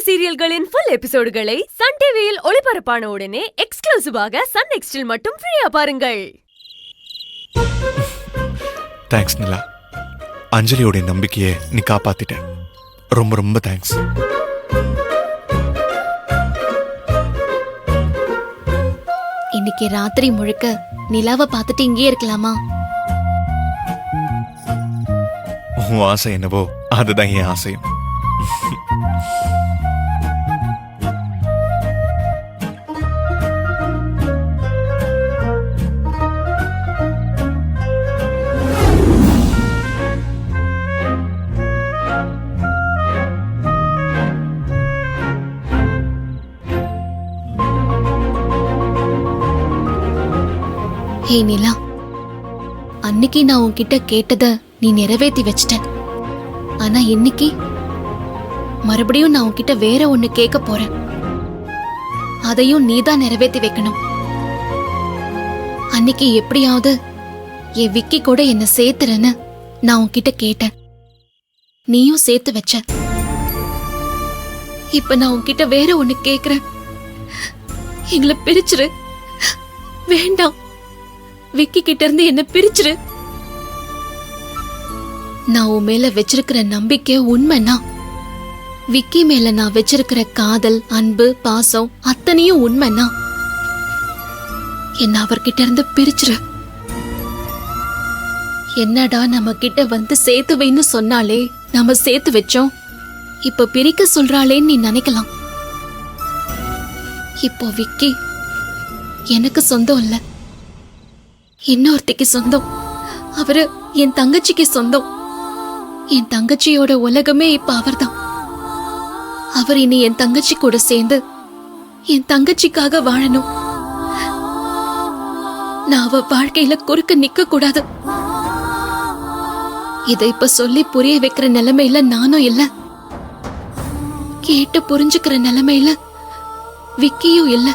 சீரியல்களின் full எபிசோடுகளை Sun டிவியில் ஒளிபரப்பான உடனே எக்ஸ்க்ளூசிவாக சன் நெக்ஸ்டில் மட்டும் ஃப்ரீயா பாருங்கள். தேங்க்ஸ் நிலா. அஞ்சலியோட நம்பிக்கையை நீ காப்பாத்திட்ட. ரொம்ப ரொம்ப தேங்க்ஸ். இன்னைக்கு ராத்திரி முழுக்க நிலாவை பார்த்துட்டு இங்கே இருக்கலாமா? உன் ஆசை என்னவோ அதுதான் என் ஆசையும். ஹே நிலா, அன்னைக்கு நான் உன்கிட்ட கேட்டத நீ நிறைவேற்றி வச்சிட்ட. ஆனா இன்னைக்கு மறுபடியும் நான் உன்கிட்ட வேற ஒண்ணு கேட்க போறேன். அதையும் நீதான் நிறைவேற்றி வைக்கணும். அன்னைக்கு எப்படியாவது என் விக்கி கூட என்ன சேர்த்துறன்னு நான் உன்கிட்ட கேட்டேன். நீயும் சேர்த்து வச்ச. இப்ப நான் உன்கிட்ட வேற ஒண்ணு கேக்குறேன். எங்களை பிரிச்சிரு. வேண்டாம், விக்கி கிட்ட இருந்து என்ன பிரிச்சிரு. நான் உன் மேல வச்சிருக்கிற நம்பிக்கை உண்மைனா, விக்கி மேல நான் வச்சிருக்கிற காதல், அன்பு, பாசம் அத்தனையும் உண்மைனா என்ன அவர்கிட்ட இருந்து பிரிச்சிரு. என்னடா நம்ம கிட்ட வந்து சேர்த்து வைன்னு சொன்னாலே நாம சேர்த்து வச்சோம், இப்ப பிரிக்க சொல்றாளேன்னு நீ நினைக்கலாம். இப்போ விக்கி எனக்கு சொந்தம் இல்ல, இன்னொருத்திக்கு சொந்தம். அவரு என் தங்கச்சிக்கு சொந்தம். என் தங்கச்சியோட உலகமே இப்ப அவர்தான். அவர் இனி என் தங்கச்சி கூட சேர்ந்து என் தங்கச்சிக்காக வாழணும். நான் அவ வாழ்க்கையில குறுக்க நிக்க கூடாது. இதை இப்ப சொல்லி புரிய வைக்கிற நிலைமையில நானும் இல்ல, கேட்டு புரிஞ்சுக்கிற நிலைமையில விக்கியும் இல்ல.